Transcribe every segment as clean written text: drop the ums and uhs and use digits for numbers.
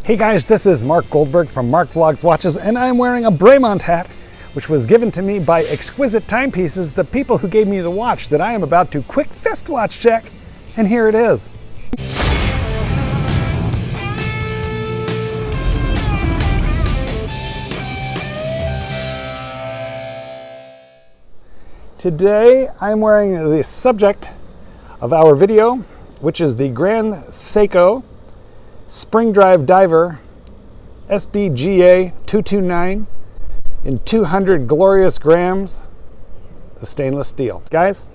Hey guys, this is Marc Goldberg from Marc Vlogs Watches, and I'm wearing a Bremont hat, which was given to me by Exquisite Timepieces, the people who gave me the watch that I am about to quick fist watch check, and here it is. Today I'm wearing the subject of our video, which is the Grand.Seiko Spring Drive Diver SBGA229 in 200 glorious grams of stainless steel. Guys,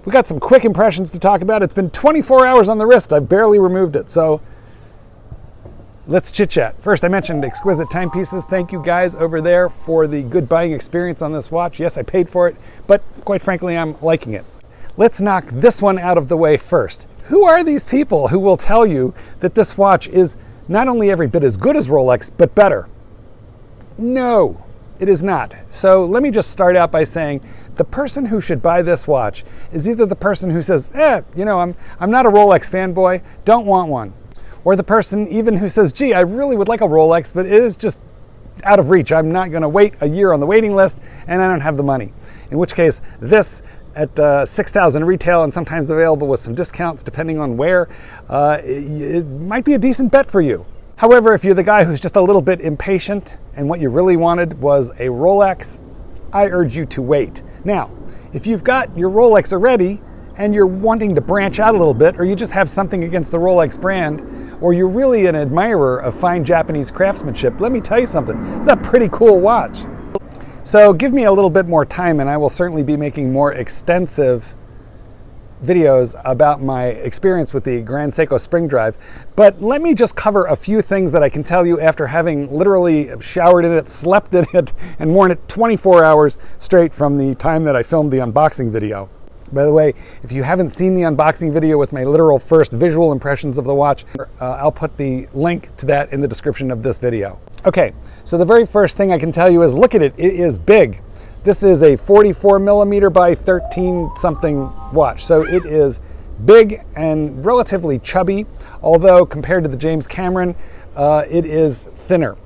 we got some quick impressions to talk about. It's been 24 hours on the wrist. I've barely removed it, so let's chit chat. First, I mentioned Exquisite Timepieces. Thank you guys over there for the good buying experience on this watch. Yes, I paid for it, but quite frankly, I'm liking it. Let's knock this one out of the way first. Who are these people who will tell you that this watch is not only every bit as good as Rolex, but better? No, it is not. So let me just start out by saying the person who should buy this watch is either the person who says, I'm not a Rolex fanboy, don't want one. Or the person even who says, gee, I really would like a Rolex, but it is just out of reach. I'm not gonna wait a year on the waiting list and I don't have the money. In which case, this at $6,000 retail and sometimes available with some discounts depending on where, it might be a decent bet for you. However, if you're the guy who's just a little bit impatient and what you really wanted was a Rolex, I urge you to wait. Now, if you've got your Rolex already and you're wanting to branch out a little bit, or you just have something against the Rolex brand, or you're really an admirer of fine Japanese craftsmanship, let me tell you something, it's a pretty cool watch. So give me a little bit more time and I will certainly be making more extensive videos about my experience with the grand.Seiko Spring Drive. But let me just cover a few things that I can tell you after having literally showered in it, slept in it, and worn it 24 hours straight from the time that I filmed the unboxing video. By the way, if you haven't seen the unboxing video with my literal first visual impressions of the watch, I'll put the link to that in the description of this video. Okay, so the very first thing I can tell you is look at it, it is big. This is a 44 millimeter by 13 something watch. So it is big and relatively chubby, although compared to the James Cameron, it is thinner.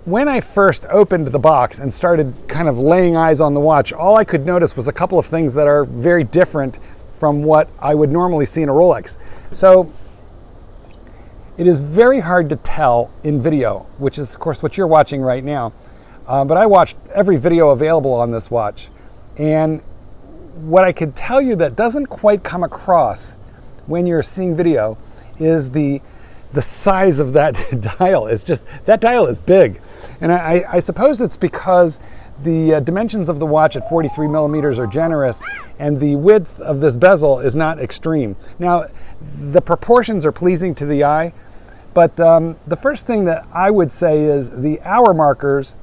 When I first opened the box and started kind of laying eyes on the watch, all I could notice was a couple of things that are very different from what I would normally see in a Rolex. So it is very hard to tell in video, which is of course what you're watching right now. But I watched every video available on this watch. And what I could tell you that doesn't quite come across when you're seeing video is the size of that dial. It's just, that dial is big. And I suppose it's because the dimensions of the watch at 43 millimeters are generous and the width of this bezel is not extreme. Now, the proportions are pleasing to the eye, but the first thing that I would say is the hour markers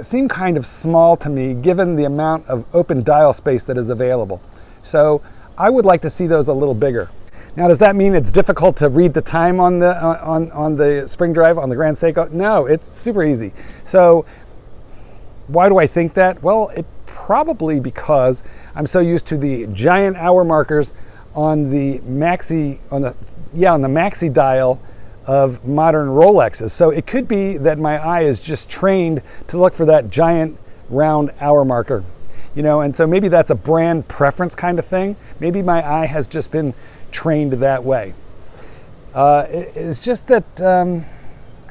seem kind of small to me given the amount of open dial space that is available. So I would like to see those a little bigger. Now, does that mean it's difficult to read the time on the Spring Drive, on the grand.Seiko? No, it's super easy. So why do I think that? Well, it probably because I'm so used to the giant hour markers on the maxi dial of modern Rolexes. So it could be that my eye is just trained to look for that giant round hour marker. You know, and so maybe that's a brand preference kind of thing. Maybe my eye has just been trained that way. It's just that, and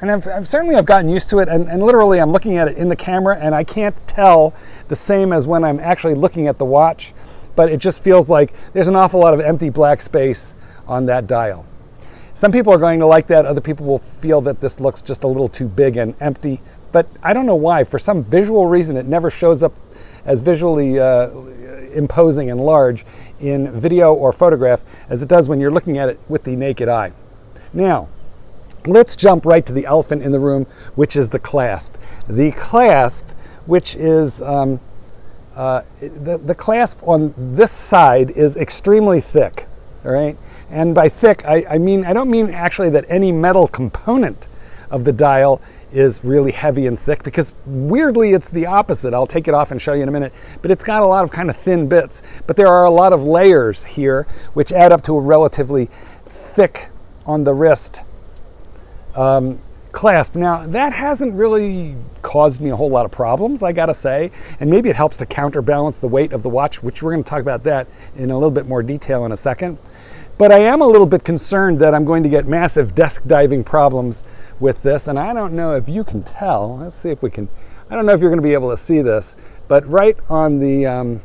I've gotten used to it, and literally I'm looking at it in the camera and I can't tell the same as when I'm actually looking at the watch, but it just feels like there's an awful lot of empty black space on that dial. Some people are going to like that, other people will feel that this looks just a little too big and empty, but I don't know why. For some visual reason, it never shows up as visually imposing and large in video or photograph as it does when you're looking at it with the naked eye. Now, let's jump right to the elephant in the room, which is the clasp. The clasp, which is, the clasp on this side is extremely thick, all right? And by thick, I don't mean actually that any metal component of the dial is really heavy and thick, because weirdly it's the opposite. I'll take it off and show you in a minute, but it's got a lot of kind of thin bits. But there are a lot of layers here which add up to a relatively thick on the wrist clasp. Now, that hasn't really caused me a whole lot of problems, I gotta say, and maybe it helps to counterbalance the weight of the watch, which we're gonna talk about that in a little bit more detail in a second. But I am a little bit concerned that I'm going to get massive desk diving problems with this, and I don't know if you can tell. Let's see if we can. I don't know if you're gonna be able to see this, but right on the,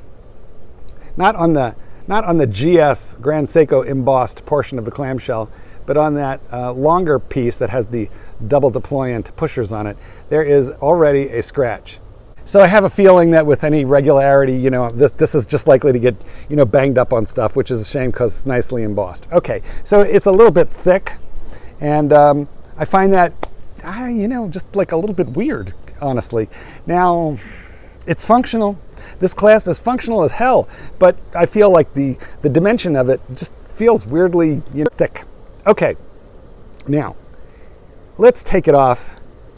not on the GS Grand Seiko embossed portion of the clamshell, but on that longer piece that has the double deployant pushers on it, there is already a scratch. So I have a feeling that with any regularity, you know, this is just likely to get, you know, banged up on stuff, which is a shame because it's nicely embossed. Okay, so it's a little bit thick, and I find that, you know, just like a little bit weird, honestly. Now, it's functional. This clasp is functional as hell, but I feel like the dimension of it just feels weirdly, you know, thick. Okay, now let's take it off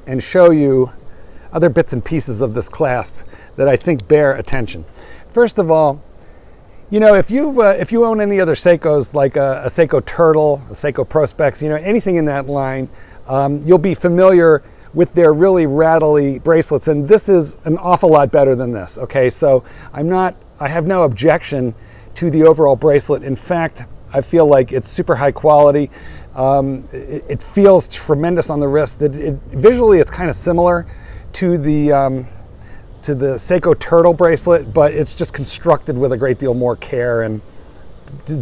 and show you other bits and pieces of this clasp that I think bear attention. First of all, you know, if you own any other Seikos, like a Seiko Turtle, a Seiko Prospex, you know, anything in that line, you'll be familiar with their really rattly bracelets, and this is an awful lot better than this. Okay, so I have no objection to the overall bracelet. In fact, I feel like it's super high quality. It feels tremendous on the wrist. Visually, it's kind of similar to the Seiko Turtle bracelet, but it's just constructed with a great deal more care and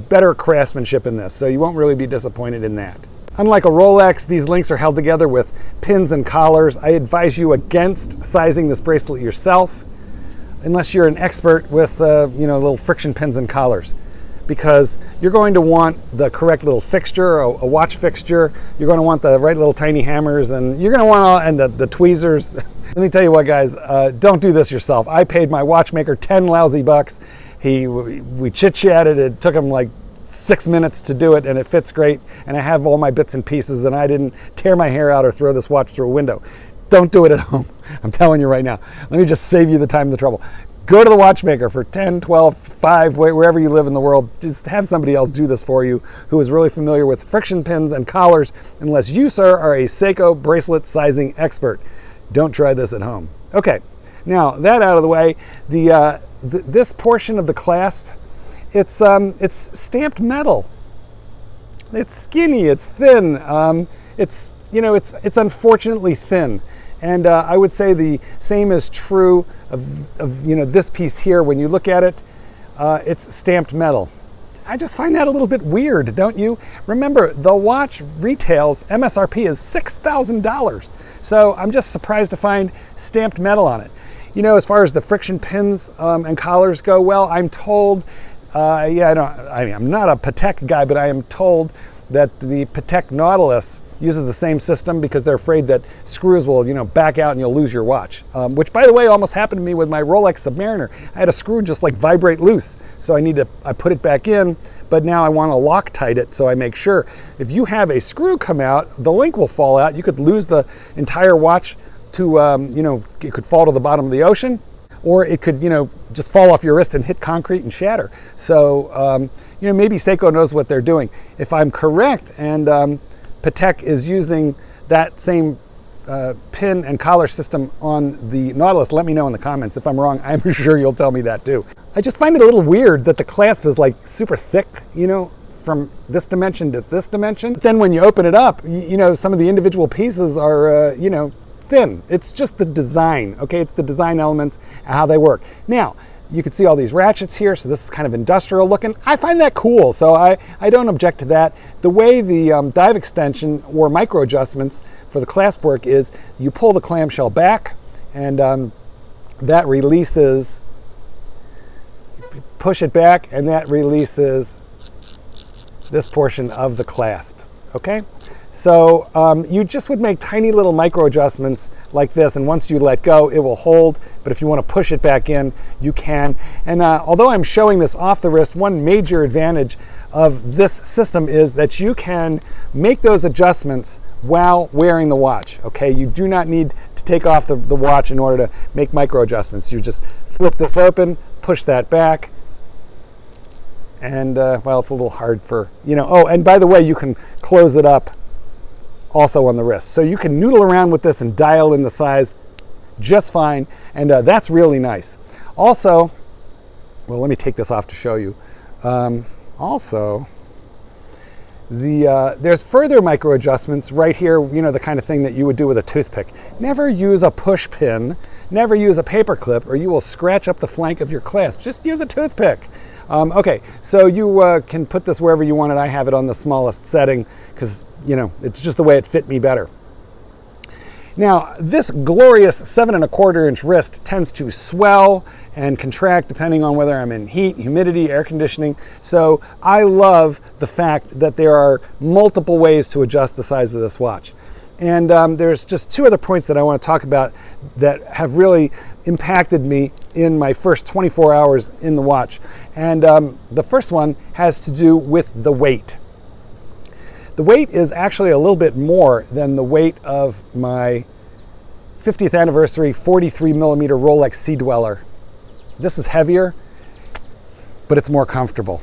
better craftsmanship in this, so you won't really be disappointed in that. Unlike a Rolex, these links are held together with pins and collars. I advise you against sizing this bracelet yourself, unless you're an expert with you know, little friction pins and collars, because you're going to want the correct little fixture, a watch fixture. You're going to want the right little tiny hammers, and you're going to want the tweezers. Let me tell you what, guys, don't do this yourself. I paid my watchmaker 10 lousy bucks. We chit-chatted. It took him like 6 minutes to do it, and it fits great, and I have all my bits and pieces, and I didn't tear my hair out or throw this watch through a window. Don't do it at home. I'm telling you right now. Let me just save you the time and the trouble. Go to the watchmaker for 10, 12, 5, wherever you live in the world. Just have somebody else do this for you who is really familiar with friction pins and collars, unless you, sir, are a Seiko bracelet sizing expert. Don't try this at home. Okay, now that out of the way, this portion of the clasp, it's stamped metal. It's skinny, it's thin, it's unfortunately thin. And I would say the same is true of you know, this piece here. When you look at it, it's stamped metal. I just find that a little bit weird, don't you? Remember, the watch retails, MSRP is $6,000. So I'm just surprised to find stamped metal on it. You know, as far as the friction pins and collars go, well, I'm told, I'm not a Patek guy, but I am told that the Patek Nautilus uses the same system because they're afraid that screws will, you know, back out and you'll lose your watch. Which, by the way, almost happened to me with my Rolex Submariner. I had a screw just like vibrate loose, so I put it back in, but now I want to Loctite it, so I make sure. If you have a screw come out, the link will fall out. You could lose the entire watch to, you know, it could fall to the bottom of the ocean, or it could, you know, just fall off your wrist and hit concrete and shatter. So, you know, maybe Seiko knows what they're doing. If I'm correct, and Patek is using that same pin and collar system on the Nautilus, let me know in the comments. If I'm wrong, I'm sure you'll tell me that too. I just find it a little weird that the clasp is like super thick, you know, from this dimension to this dimension. Then when you open it up, you know, some of the individual pieces are, you know, thin. It's just the design, okay? It's the design elements, how they work. Now, you can see all these ratchets here, so this is kind of industrial looking. I find that cool, so I don't object to that. The way the dive extension or micro adjustments for the clasp work is you pull the clamshell back, and that releases, push it back, and that releases this portion of the clasp, okay? So you just would make tiny little micro adjustments like this, and once you let go, it will hold, but if you want to push it back in, you can. And although I'm showing this off the wrist, one major advantage of this system is that you can make those adjustments while wearing the watch, okay? You do not need to take off the watch in order to make micro adjustments. You just flip this open, push that back, and well, it's a little hard for, you know, oh, and by the way, you can close it up also on the wrist. So you can noodle around with this and dial in the size just fine, and that's really nice. Also, well, let me take this off to show you. Also, there's further micro adjustments right here, you know, the kind of thing that you would do with a toothpick. Never use a push pin, never use a paper clip, or you will scratch up the flank of your clasp. Just use a toothpick. Okay, so you can put this wherever you want it. I have it on the smallest setting because, you know, it's just the way it fit me better. Now, this glorious 7¼ inch wrist tends to swell and contract depending on whether I'm in heat, humidity, air conditioning. So I love the fact that there are multiple ways to adjust the size of this watch. And there's just two other points that I want to talk about that have really impacted me in my first 24 hours in the watch. And the first one has to do with the weight. The weight is actually a little bit more than the weight of my 50th anniversary 43 millimeter Rolex Sea Dweller. This is heavier, but it's more comfortable.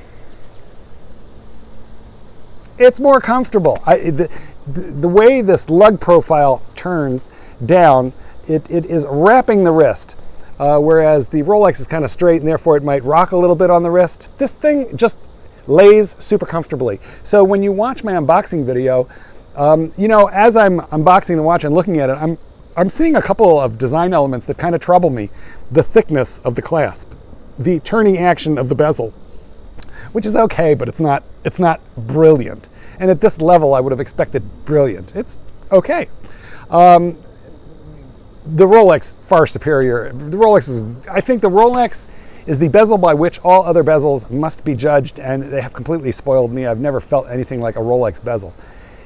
It's more comfortable. The way this lug profile turns down, it is wrapping the wrist, whereas the Rolex is kind of straight and therefore it might rock a little bit on the wrist. This thing just lays super comfortably. So when you watch my unboxing video, you know, as I'm unboxing the watch and looking at it, I'm seeing a couple of design elements that kind of trouble me. The thickness of the clasp, the turning action of the bezel, which is okay, but it's not brilliant. And at this level, I would have expected brilliant. It's okay. The Rolex, far superior. I think the Rolex is the bezel by which all other bezels must be judged, and they have completely spoiled me. I've never felt anything like a Rolex bezel.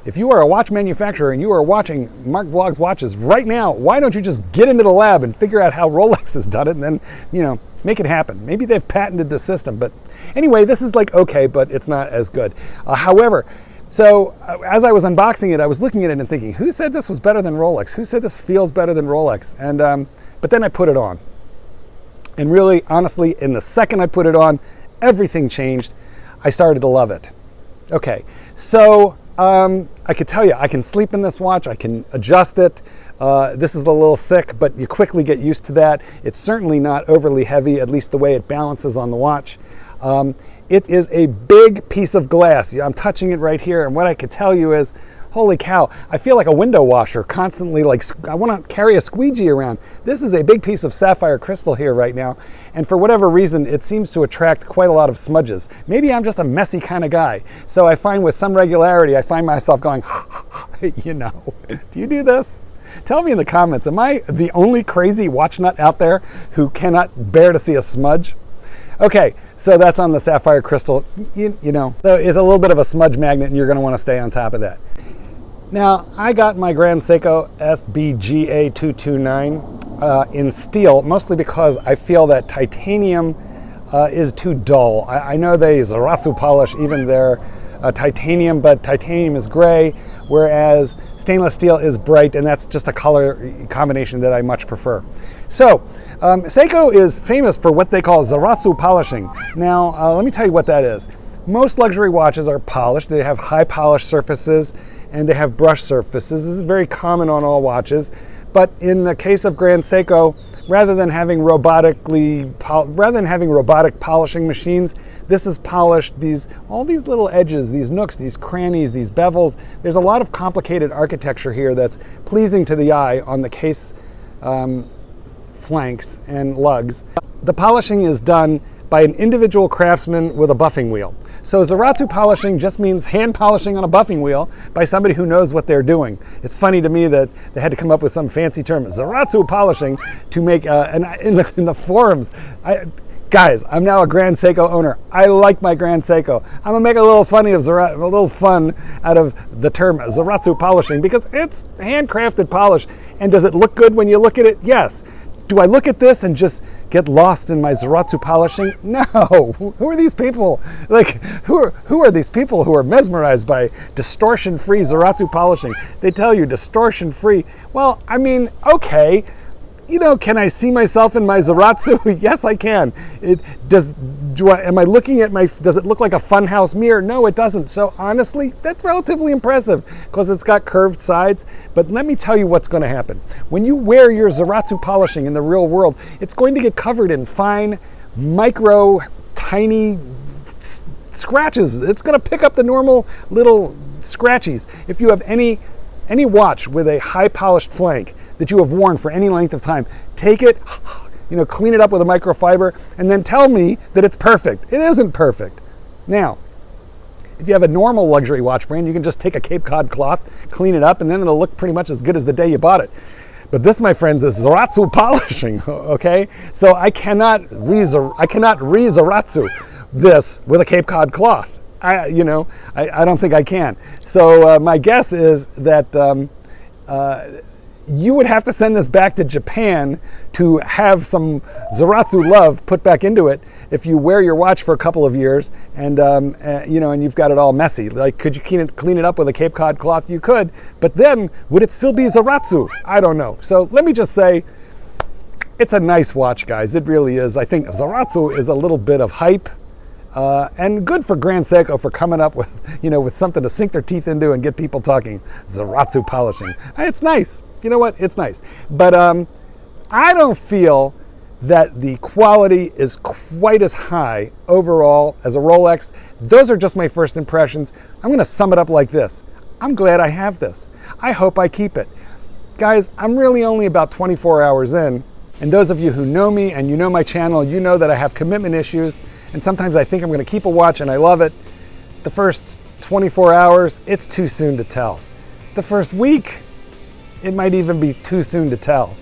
If you are a watch manufacturer and you are watching Marc Vlogs watches right now, why don't you just get into the lab and figure out how Rolex has done it and then, you know, make it happen. Maybe they've patented the system, but anyway, this is like okay, but it's not as good. However, so as I was unboxing it, I was looking at it and thinking, who said this was better than Rolex? Who said this feels better than Rolex? And but then I put it on. And really, honestly, in the second I put it on, everything changed. I started to love it. Okay, so I could tell you, I can sleep in this watch, I can adjust it. This is a little thick, but you quickly get used to that. It's certainly not overly heavy, at least the way it balances on the watch. It is a big piece of glass. I'm touching it right here, and what I could tell you is, holy cow, I feel like a window washer, constantly like, I want to carry a squeegee around. This is a big piece of sapphire crystal here right now, and for whatever reason, it seems to attract quite a lot of smudges. Maybe I'm just a messy kind of guy, so I find with some regularity, I find myself going, you know, do you do this? Tell me in the comments, am I the only crazy watch nut out there who cannot bear to see a smudge? Okay, so that's on the sapphire crystal, you know, so it's a little bit of a smudge magnet and you're going to want to stay on top of that. Now, I got my grand Seiko SBGA229 in steel, mostly because I feel that titanium is too dull. I know they Zaratsu polish even their titanium, but titanium is gray, whereas stainless steel is bright, and that's just a color combination that I much prefer. So, Seiko is famous for what they call Zaratsu polishing. Now, let me tell you what that is. Most luxury watches are polished. They have high polished surfaces, and they have brush surfaces. This is very common on all watches, but in the case of Grand Seiko, rather than having robotic polishing machines, this is polished. All these little edges, these nooks, these crannies, these bevels. There's a lot of complicated architecture here that's pleasing to the eye on the case flanks and lugs. The polishing is done by an individual craftsman with a buffing wheel. So Zaratsu polishing just means hand polishing on a buffing wheel by somebody who knows what they're doing. It's funny to me that they had to come up with some fancy term, Zaratsu polishing, to make, in the forums, guys, I'm now a Grand Seiko owner. I like my Grand Seiko. I'm gonna make a little fun out of the term Zaratsu polishing because it's handcrafted polish. And does it look good when you look at it? Yes. Do I look at this and just get lost in my Zaratsu polishing? No. Who are these people? Like, who are these people who are mesmerized by distortion-free Zaratsu polishing? They tell you distortion-free. Well, I mean, okay, You know, can I see myself in my Zaratsu? Yes, I can. Does it look like a funhouse mirror? No, it doesn't. So honestly, that's relatively impressive because it's got curved sides. But let me tell you what's going to happen. When you wear your Zaratsu polishing in the real world, it's going to get covered in fine, micro, tiny scratches. It's going to pick up the normal little scratchies. If you have any watch with a high polished flank that you have worn for any length of time, take it, clean it up with a microfiber, and then tell me that it's perfect. It isn't perfect. Now, if you have a normal luxury watch brand, you can just take a Cape Cod cloth, clean it up, and then it'll look pretty much as good as the day you bought it. But this, my friends, is Zaratsu polishing, okay? So I cannot re-Zaratsu this with a Cape Cod cloth. I don't think I can. So my guess is that you would have to send this back to Japan to have some Zaratsu love put back into it if you wear your watch for a couple of years and and you've got it all messy. Like, could you clean it up with a Cape Cod cloth? You could, but then would it still be Zaratsu? I don't know. So let me just say, it's a nice watch, guys. It really is. I think Zaratsu is a little bit of hype. And good for Grand Seiko for coming up with, with something to sink their teeth into and get people talking Zaratsu polishing. It's nice. You know what? It's nice. But I don't feel that the quality is quite as high overall as a Rolex. Those are just my first impressions. I'm going to sum it up like this. I'm glad I have this. I hope I keep it. Guys, I'm really only about 24 hours in. And those of you who know me and you know my channel, you know that I have commitment issues. And sometimes I think I'm going to keep a watch and I love it. The first 24 hours, it's too soon to tell. The first week, it might even be too soon to tell.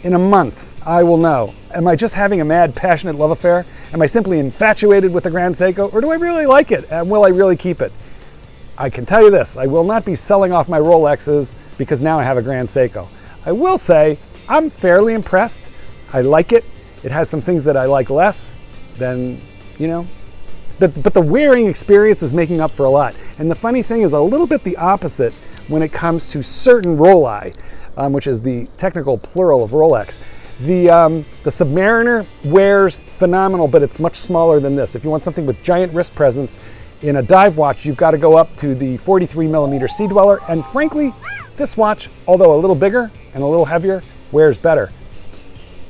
In a month, I will know. Am I just having a mad, passionate love affair? Am I simply infatuated with the Grand Seiko? Or do I really like it? And will I really keep it? I can tell you this, I will not be selling off my Rolexes because now I have a Grand Seiko. I will say, I'm fairly impressed. I like it. It has some things that I like less than, but the wearing experience is making up for a lot. And the funny thing is a little bit the opposite when it comes to certain Roli, which is the technical plural of Rolex. The Submariner wears phenomenal, but it's much smaller than this. If you want something with giant wrist presence in a dive watch, you've got to go up to the 43 millimeter Sea Dweller. And frankly, this watch, although a little bigger and a little heavier, wears better.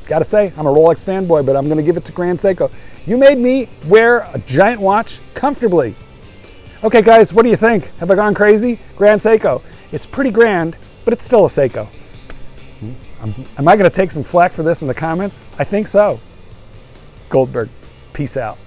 Gotta say, I'm a Rolex fanboy, but I'm gonna give it to Grand Seiko. You made me wear a giant watch comfortably. Okay guys, what do you think? Have I gone crazy? Grand Seiko. It's pretty grand, but it's still a Seiko. Am I gonna take some flack for this in the comments? I think so. Goldberg, peace out.